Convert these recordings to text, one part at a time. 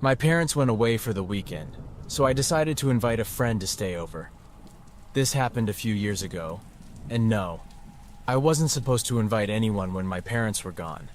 My parents went away for the weekend, so I decided to invite a friend to stay over. This happened a few years ago, and no, I wasn't supposed to invite anyone when my parents were gone,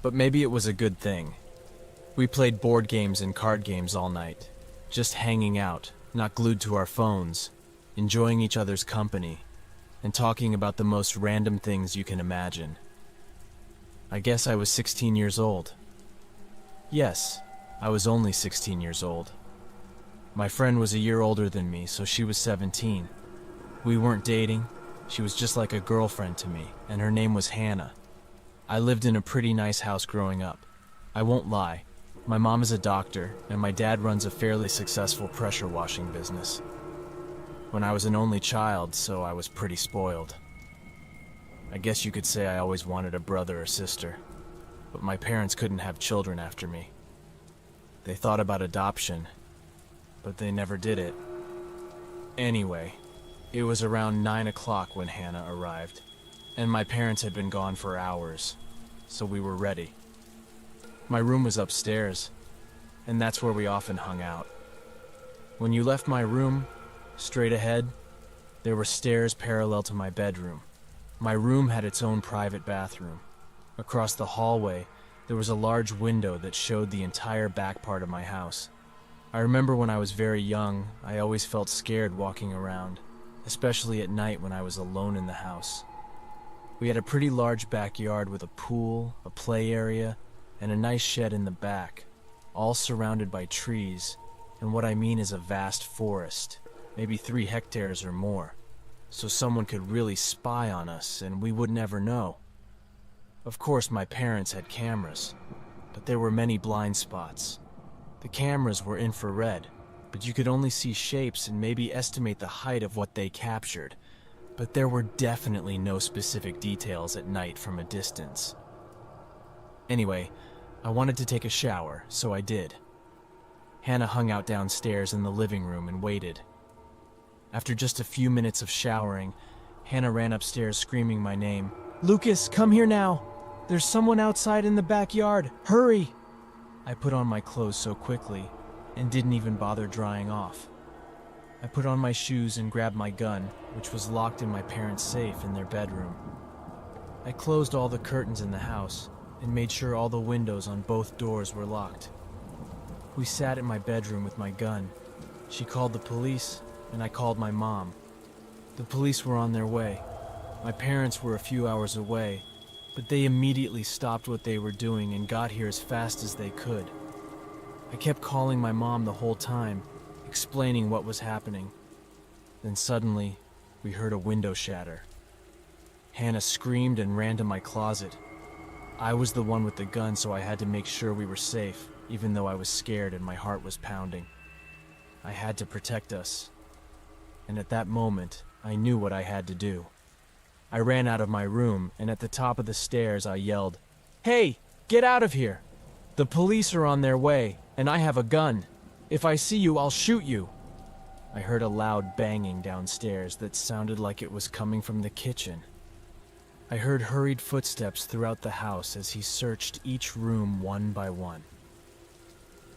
but maybe it was a good thing. We played board games and card games all night, just hanging out, not glued to our phones, enjoying each other's company, and talking about the most random things you can imagine. I guess I was 16 years old. Yes, I was only 16 years old. My friend was a year older than me, so she was 17. We weren't dating. She was just like a girlfriend to me, and her name was Hannah. I lived in a pretty nice house growing up. I won't lie, my mom is a doctor, and my dad runs a fairly successful pressure washing business. When I was an only child, so I was pretty spoiled. I guess you could say I always wanted a brother or sister, but my parents couldn't have children after me. They thought about adoption, but they never did it. Anyway, it was around 9 o'clock when Hannah arrived, and my parents had been gone for hours, so we were ready. My room was upstairs, and that's where we often hung out. When you left my room, straight ahead, there were stairs parallel to my bedroom. My room had its own private bathroom. Across the hallway, there was a large window that showed the entire back part of my house. I remember when I was very young, I always felt scared walking around, especially at night when I was alone in the house. We had a pretty large backyard with a pool, a play area, and a nice shed in the back, all surrounded by trees, and what I mean is a vast forest, maybe 3 hectares or more, so someone could really spy on us and we would never know. Of course, my parents had cameras, but there were many blind spots. The cameras were infrared, but you could only see shapes and maybe estimate the height of what they captured, but there were definitely no specific details at night from a distance. Anyway, I wanted to take a shower, so I did. Hannah hung out downstairs in the living room and waited. After just a few minutes of showering, Hannah ran upstairs screaming my name. "Lucas, come here now! There's someone outside in the backyard! Hurry!" I put on my clothes so quickly and didn't even bother drying off. I put on my shoes and grabbed my gun, which was locked in my parents' safe in their bedroom. I closed all the curtains in the house and made sure all the windows on both doors were locked. We sat in my bedroom with my gun. She called the police, and I called my mom. The police were on their way. My parents were a few hours away, but they immediately stopped what they were doing and got here as fast as they could. I kept calling my mom the whole time, explaining what was happening. Then suddenly, we heard a window shatter. Hannah screamed and ran to my closet. I was the one with the gun, so I had to make sure we were safe, even though I was scared and my heart was pounding. I had to protect us. And at that moment, I knew what I had to do. I ran out of my room, and at the top of the stairs I yelled, "Hey, get out of here! The police are on their way, and I have a gun. If I see you, I'll shoot you." I heard a loud banging downstairs that sounded like it was coming from the kitchen. I heard hurried footsteps throughout the house as he searched each room one by one.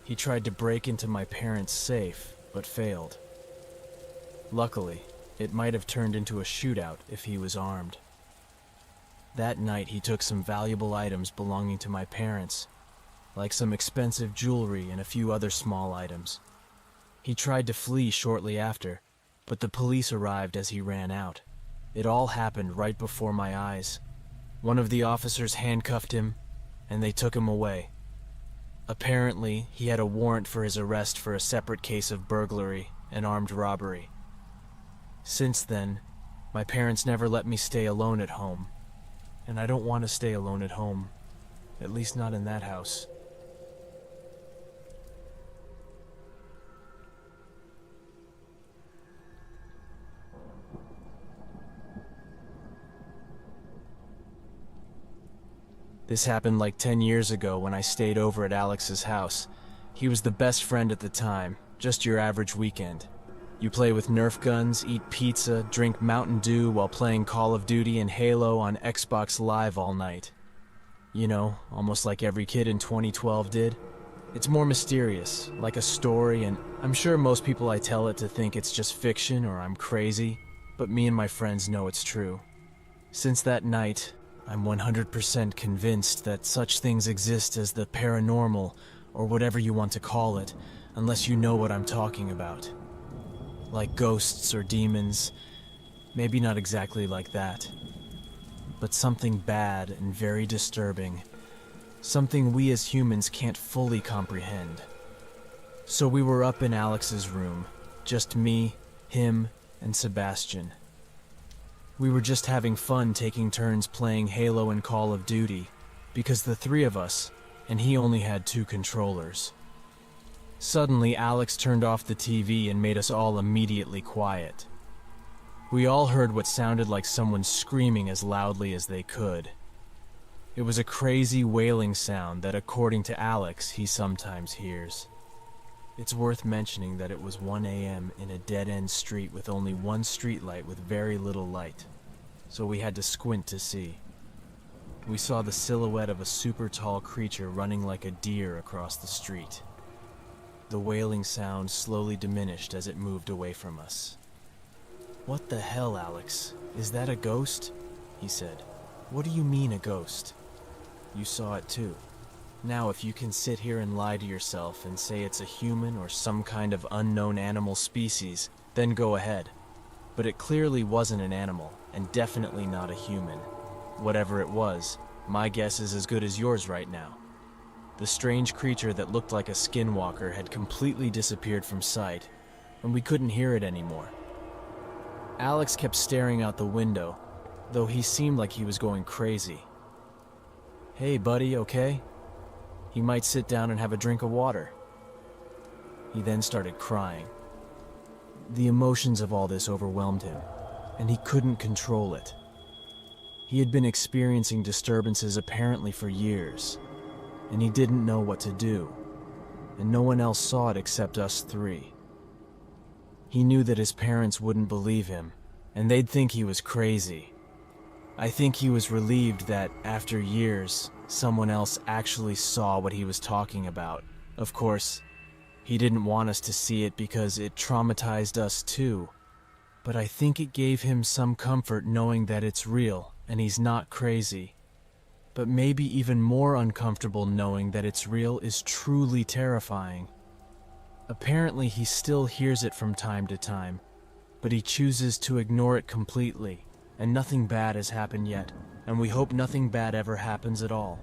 He tried to break into my parents' safe, but failed. Luckily, it might have turned into a shootout if he was armed. That night, he took some valuable items belonging to my parents, like some expensive jewelry and a few other small items. He tried to flee shortly after, but the police arrived as he ran out. It all happened right before my eyes. One of the officers handcuffed him, and they took him away. Apparently, he had a warrant for his arrest for a separate case of burglary and armed robbery. Since then, my parents never let me stay alone at home, and I don't want to stay alone at home, at least not in that house. This happened like 10 years ago when I stayed over at Alex's house. He was the best friend at the time, just your average weekend. You play with Nerf guns, eat pizza, drink Mountain Dew while playing Call of Duty and Halo on Xbox Live all night. You know, almost like every kid in 2012 did. It's more mysterious, like a story, and I'm sure most people I tell it to think it's just fiction or I'm crazy, but me and my friends know it's true. Since that night, I'm 100% convinced that such things exist as the paranormal, or whatever you want to call it, unless you know what I'm talking about. Like ghosts or demons, maybe not exactly like that, but something bad and very disturbing, something we as humans can't fully comprehend. So we were up in Alex's room, just me, him, and Sebastian. We were just having fun taking turns playing Halo and Call of Duty, because the three of us, and he only had 2 controllers. Suddenly, Alex turned off the TV and made us all immediately quiet. We all heard what sounded like someone screaming as loudly as they could. It was a crazy wailing sound that, according to Alex, he sometimes hears. It's worth mentioning that it was 1 a.m. in a dead-end street with only one streetlight with very little light, so we had to squint to see. We saw the silhouette of a super tall creature running like a deer across the street. The wailing sound slowly diminished as it moved away from us. "What the hell, Alex? Is that a ghost?" he said. "What do you mean a ghost? You saw it too. Now, if you can sit here and lie to yourself and say it's a human or some kind of unknown animal species, then go ahead. But it clearly wasn't an animal, and definitely not a human. Whatever it was, my guess is as good as yours right now." The strange creature that looked like a skinwalker had completely disappeared from sight, and we couldn't hear it anymore. Alex kept staring out the window, though he seemed like he was going crazy. "Hey, buddy, okay? He might sit down and have a drink of water." He then started crying. The emotions of all this overwhelmed him, and he couldn't control it. He had been experiencing disturbances apparently for years, and he didn't know what to do, and no one else saw it except us 3. He knew that his parents wouldn't believe him, and they'd think he was crazy. I think he was relieved that, after years, someone else actually saw what he was talking about. Of course, he didn't want us to see it because it traumatized us too, but I think it gave him some comfort knowing that it's real and he's not crazy. But maybe even more uncomfortable knowing that it's real is truly terrifying. Apparently he still hears it from time to time, but he chooses to ignore it completely, and nothing bad has happened yet, and we hope nothing bad ever happens at all.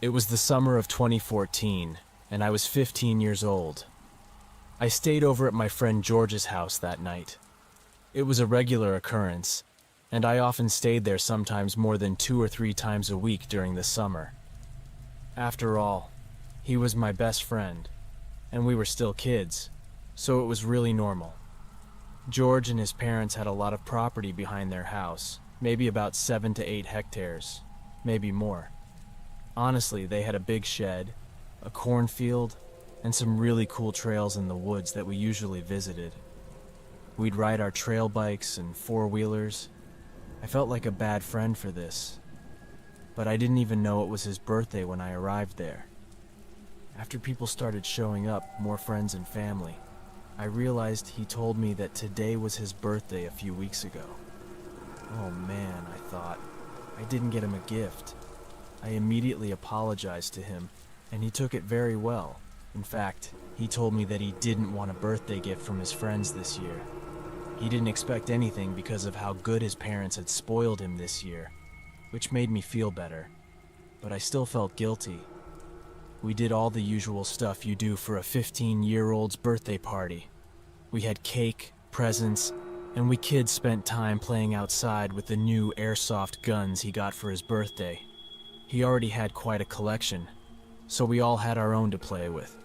It was the summer of 2014, and I was 15 years old. I stayed over at my friend George's house that night. It was a regular occurrence, and I often stayed there sometimes more than 2 or 3 times a week during the summer. After all, he was my best friend, and we were still kids, so it was really normal. George and his parents had a lot of property behind their house, maybe about 7 to 8 hectares, maybe more. Honestly, they had a big shed, a cornfield, and some really cool trails in the woods that we usually visited. We'd ride our trail bikes and 4-wheelers. I felt like a bad friend for this, but I didn't even know it was his birthday when I arrived there. After people started showing up, more friends and family, I realized he told me that today was his birthday a few weeks ago. Oh man, I thought, I didn't get him a gift. I immediately apologized to him, and he took it very well. In fact, he told me that he didn't want a birthday gift from his friends this year. He didn't expect anything because of how good his parents had spoiled him this year, which made me feel better, but I still felt guilty. We did all the usual stuff you do for a 15-year-old's birthday party. We had cake, presents, and we kids spent time playing outside with the new airsoft guns he got for his birthday. He already had quite a collection, so we all had our own to play with.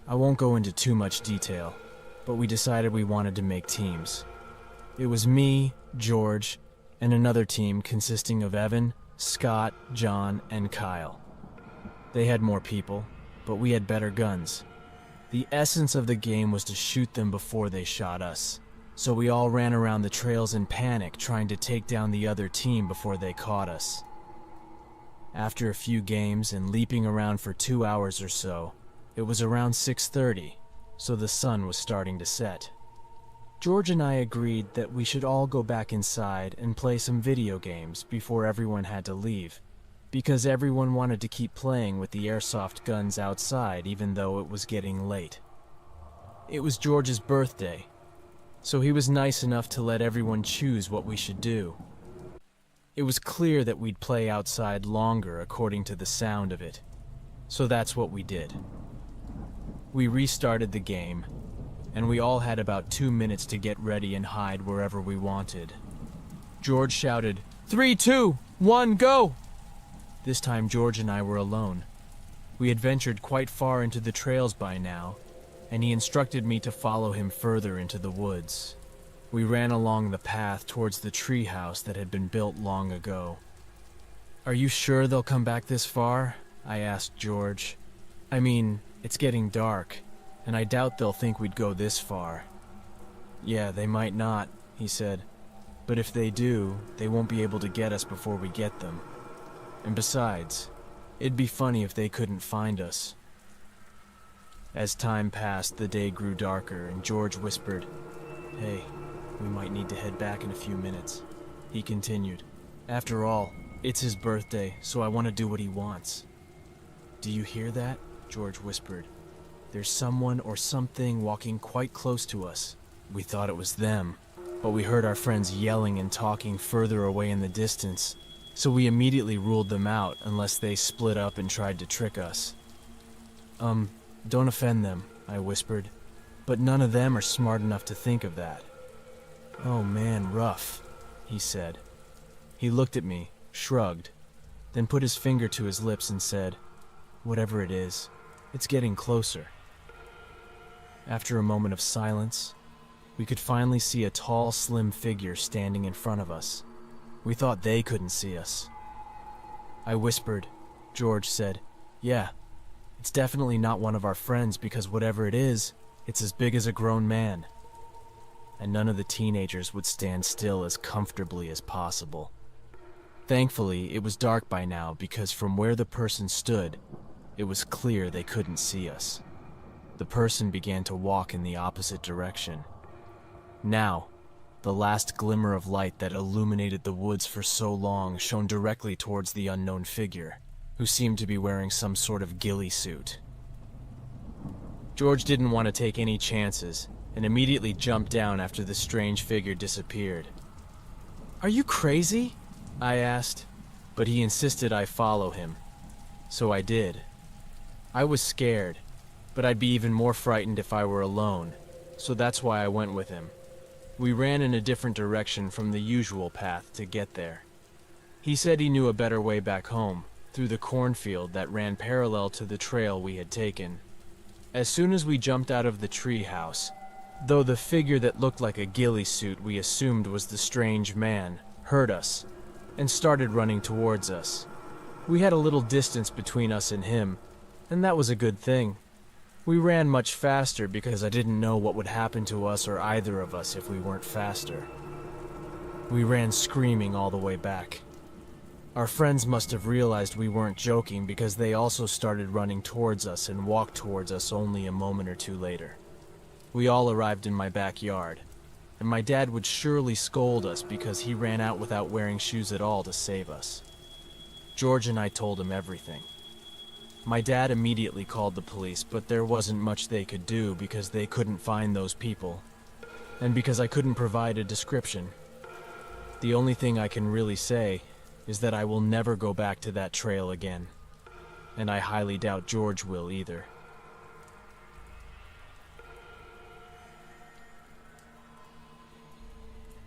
I won't go into too much detail, but we decided we wanted to make teams. It was me, George, and another team consisting of Evan, Scott, John, and Kyle. They had more people, but we had better guns. The essence of the game was to shoot them before they shot us, so we all ran around the trails in panic trying to take down the other team before they caught us. After a few games and leaping around for 2 hours or so, it was around 6:30, so the sun was starting to set. George and I agreed that we should all go back inside and play some video games before everyone had to leave, because everyone wanted to keep playing with the airsoft guns outside even though it was getting late. It was George's birthday, so he was nice enough to let everyone choose what we should do. It was clear that we'd play outside longer according to the sound of it, so that's what we did. We restarted the game, and we all had about 2 minutes to get ready and hide wherever we wanted. George shouted, 3, 2, 1, go! This time George and I were alone. We had ventured quite far into the trails by now, and he instructed me to follow him further into the woods. We ran along the path towards the treehouse that had been built long ago. Are you sure they'll come back this far? I asked George. I mean, it's getting dark, and I doubt they'll think we'd go this far. Yeah, they might not, he said. But if they do, they won't be able to get us before we get them. And besides, it'd be funny if they couldn't find us. As time passed, the day grew darker, and George whispered, Hey, we might need to head back in a few minutes. He continued, After all, it's his birthday, so I want to do what he wants. Do you hear that? George whispered. There's someone or something walking quite close to us. We thought it was them, but we heard our friends yelling and talking further away in the distance, so we immediately ruled them out unless they split up and tried to trick us. Don't offend them, I whispered, but none of them are smart enough to think of that. Oh man, rough, he said. He looked at me, shrugged, then put his finger to his lips and said, Whatever it is, it's getting closer. After a moment of silence, we could finally see a tall, slim figure standing in front of us. We thought they couldn't see us. I whispered. George said, Yeah, it's definitely not one of our friends because whatever it is, it's as big as a grown man. And none of the teenagers would stand still as comfortably as possible. Thankfully, it was dark by now because from where the person stood, it was clear they couldn't see us. The person began to walk in the opposite direction. Now, the last glimmer of light that illuminated the woods for so long shone directly towards the unknown figure, who seemed to be wearing some sort of ghillie suit. George didn't want to take any chances, and immediately jumped down after the strange figure disappeared. Are you crazy? I asked, but he insisted I follow him. So I did. I was scared, but I'd be even more frightened if I were alone, so that's why I went with him. We ran in a different direction from the usual path to get there. He said he knew a better way back home, through the cornfield that ran parallel to the trail we had taken. As soon as we jumped out of the treehouse, though the figure that looked like a ghillie suit we assumed was the strange man, heard us, and started running towards us. We had a little distance between us and him, and that was a good thing. We ran much faster because I didn't know what would happen to us or either of us if we weren't faster. We ran screaming all the way back. Our friends must have realized we weren't joking because they also started running towards us and walked towards us only a moment or two later. We all arrived in my backyard, and my dad would surely scold us because he ran out without wearing shoes at all to save us. George and I told him everything. My dad immediately called the police, but there wasn't much they could do because they couldn't find those people, and because I couldn't provide a description. The only thing I can really say is that I will never go back to that trail again, and I highly doubt George will either.